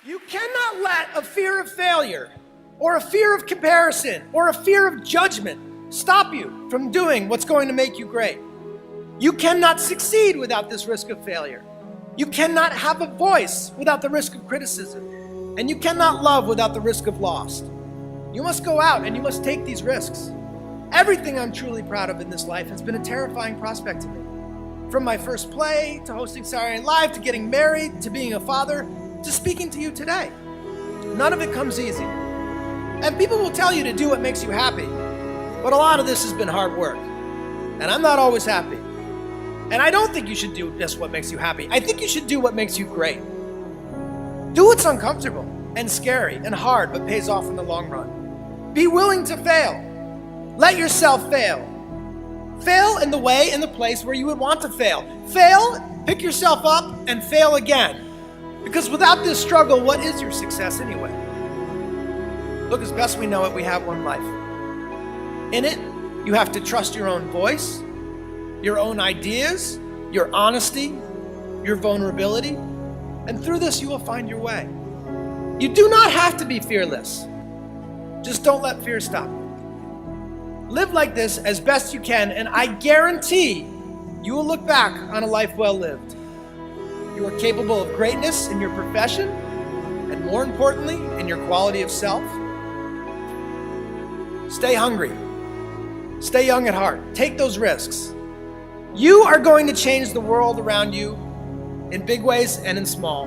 You cannot let a fear of failure or a fear of comparison or a fear of judgment stop you from doing what's going to make you great. You cannot succeed without this risk of failure. You cannot have a voice without the risk of criticism. And you cannot love without the risk of loss. You must go out and you must take these risks. Everything I'm truly proud of in this life has been a terrifying prospect to me. From my first play, to hosting Saturday Night Live, to getting married, to being a father, to speaking to you today. None of it comes easy. And people will tell you to do what makes you happy. But a lot of this has been hard work. And I'm not always happy. And I don't think you should do just what makes you happy. I think you should do what makes you great. Do what's uncomfortable and scary and hard, but pays off in the long run. Be willing to fail. Let yourself fail. Fail in the way, in the place where you would want to fail. Fail, pick yourself up, and fail again. Because without this struggle, what is your success anyway? Look, as best we know it, we have one life. In it, you have to trust your own voice, your own ideas, your honesty, your vulnerability, and through this you will find your way. You do not have to be fearless. Just don't let fear stop you. Live like this as best you can, and I guarantee you will look back on a life well lived. You are capable of greatness in your profession, and more importantly, in your quality of self. Stay hungry. Stay young at heart. Take those risks. You are going to change the world around you in big ways and in small.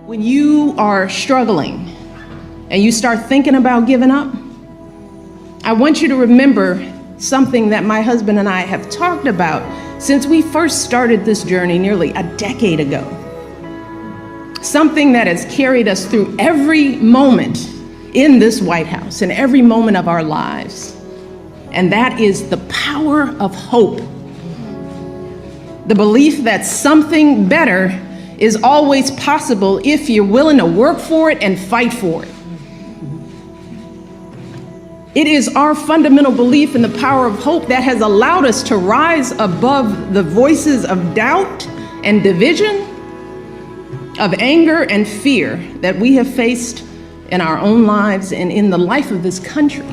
When you are struggling and you start thinking about giving up, I want you to remember something that my husband and I have talked about since we first started this journey nearly a decade ago. Something that has carried us through every moment in this White House, in every moment of our lives. And that is the power of hope. The belief that something better is always possible if you're willing to work for it and fight for it. It is our fundamental belief in the power of hope that has allowed us to rise above the voices of doubt and division, of anger and fear that we have faced in our own lives and in the life of this country.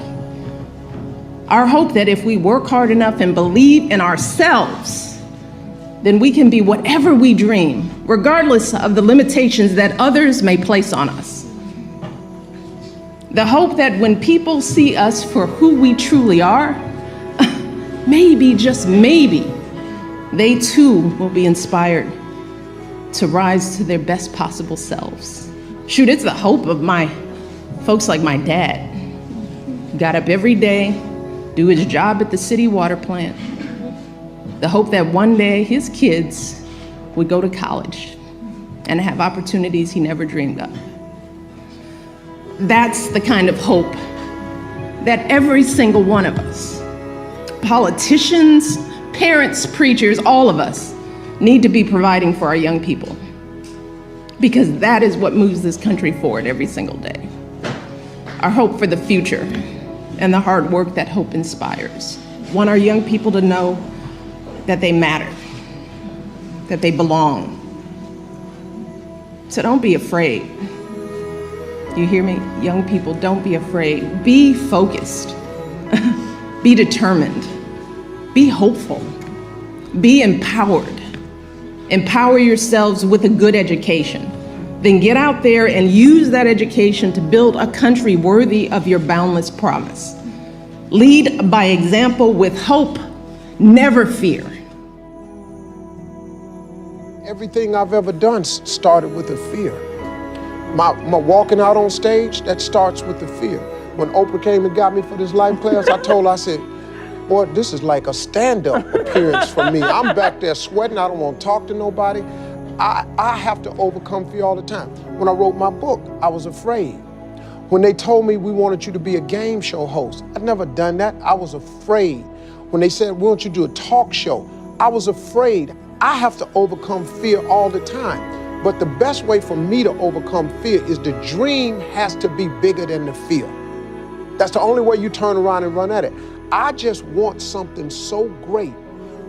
Our hope that if we work hard enough and believe in ourselves, then we can be whatever we dream, regardless of the limitations that others may place on us. The hope that when people see us for who we truly are, maybe, just maybe, they too will be inspired to rise to their best possible selves. Shoot, it's the hope of my folks like my dad. Got up every day, do his job at the city water plant. The hope that one day his kids would go to college and have opportunities he never dreamed of. That's the kind of hope that every single one of us, politicians, parents, preachers, all of us, need to be providing for our young people. Because that is what moves this country forward every single day. Our hope for the future and the hard work that hope inspires. Want our young people to know that they matter, that they belong. So don't be afraid. You hear me? Young people, don't be afraid. Be focused. Be determined. Be hopeful. Be empowered. Empower yourselves with a good education. Then get out there and use that education to build a country worthy of your boundless promise. Lead by example with hope, never fear. Everything I've ever done started with a fear. My walking out on stage, that starts with the fear. When Oprah came and got me for this life class, I told her, I said, boy, this is like a stand-up appearance for me. I'm back there sweating, I don't want to talk to nobody. I have to overcome fear all the time. When I wrote my book, I was afraid. When they told me we wanted you to be a game show host, I'd never done that, I was afraid. When they said, we want you to do a talk show, I was afraid. I have to overcome fear all the time. But the best way for me to overcome fear is the dream has to be bigger than the fear. That's the only way you turn around and run at it. I just want something so great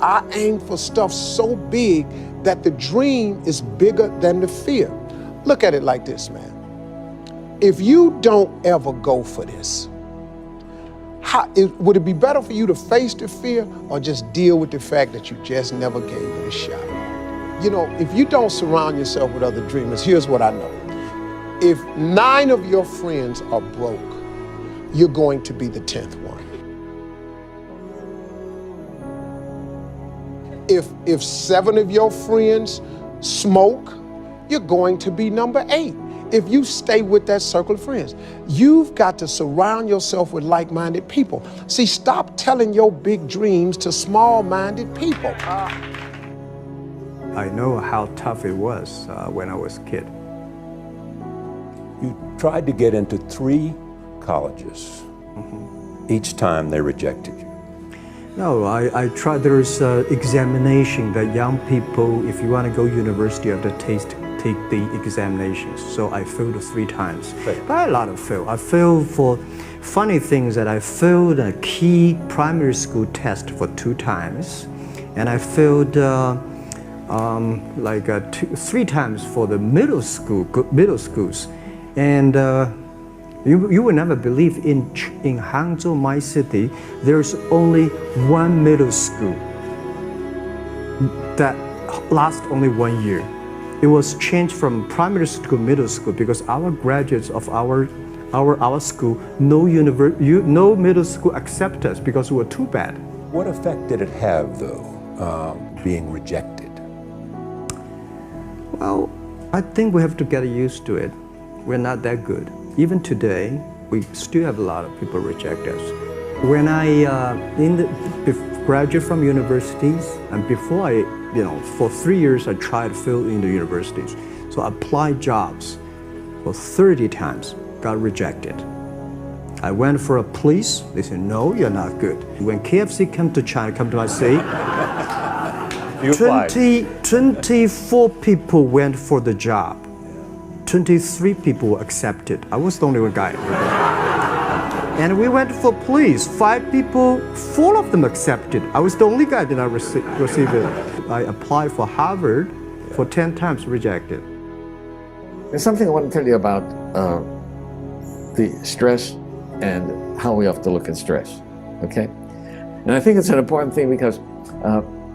I aim for stuff so big that the dream is bigger than the fear. Look at it like this, man. If you don't ever go for this, would it be better for you to face the fear or just deal with the fact that you just never gave it a shot? You know, if you don't surround yourself with other dreamers, here's what I know. If 9 of your friends are broke, you're going to be the 10th one. If 7 of your friends smoke, you're going to be number 8. If you stay with that circle of friends, you've got to surround yourself with like-minded people. See, stop telling your big dreams to small-minded people. I know how tough it was when I was a kid. You tried to get into 3 colleges. Each time they rejected you. No, I tried. There's an examination that young people, if you want to go university, you have to take the examinations. So I failed 3 times. Right. But a lot of fail. I failed for funny things that I failed a key primary school test for 2 times, and I failed 3 times for the middle schools, and you will never believe in Hangzhou, my city, there's only 1 middle school that lasts only 1 year. It was changed from primary school to middle school because our graduates of our school, no middle school accept us because we were too bad. What effect did it have, though, being rejected? Well, I think we have to get used to it. We're not that good. Even today, we still have a lot of people reject us. When I graduate from universities, and before for 3 years I tried to fill in the universities. So I applied jobs for 30 times, got rejected. I went for a police, they said, no, you're not good. When KFC came to China, come to my city, 24 people went for the job. 23 people were accepted. I was the only one guy. And we went for police. 5 people, 4 of them accepted. I was the only guy that I received it. I applied for Harvard for 10 times, rejected. There's something I want to tell you about the stress and how we have to look at stress, okay? And I think it's an important thing because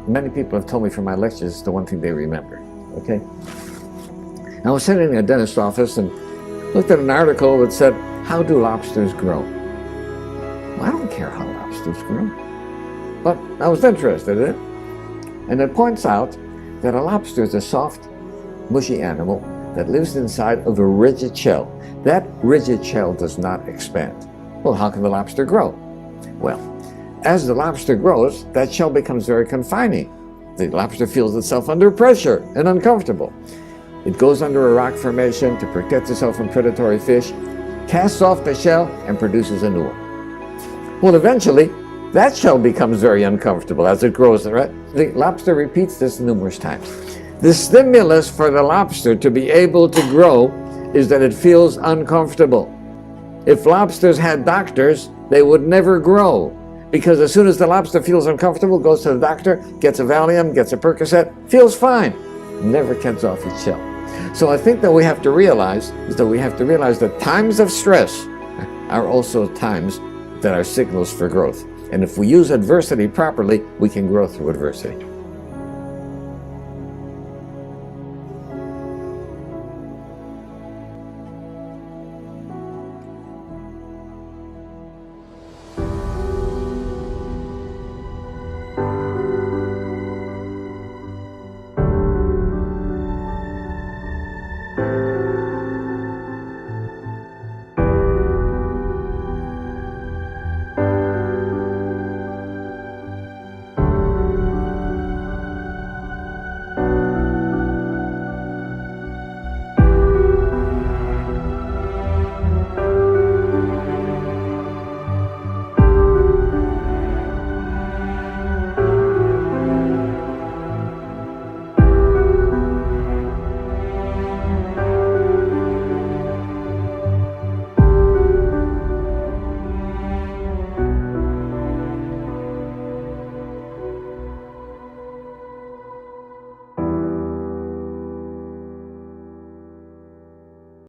many people have told me from my lectures it's the one thing they remember, okay? I was sitting in a dentist's office and looked at an article that said, how do lobsters grow? Well, I don't care how lobsters grow, but I was interested in it. And it points out that a lobster is a soft, mushy animal that lives inside of a rigid shell. That rigid shell does not expand. Well, how can the lobster grow? Well, as the lobster grows, that shell becomes very confining. The lobster feels itself under pressure and uncomfortable. It goes under a rock formation to protect itself from predatory fish, casts off the shell, and produces a new one. Well, eventually, that shell becomes very uncomfortable as it grows, right? The lobster repeats this numerous times. The stimulus for the lobster to be able to grow is that it feels uncomfortable. If lobsters had doctors, they would never grow, because as soon as the lobster feels uncomfortable, goes to the doctor, gets a Valium, gets a Percocet, feels fine, never gets off its shell. So I think that we have to realize that times of stress are also times that are signals for growth. And if we use adversity properly, we can grow through adversity.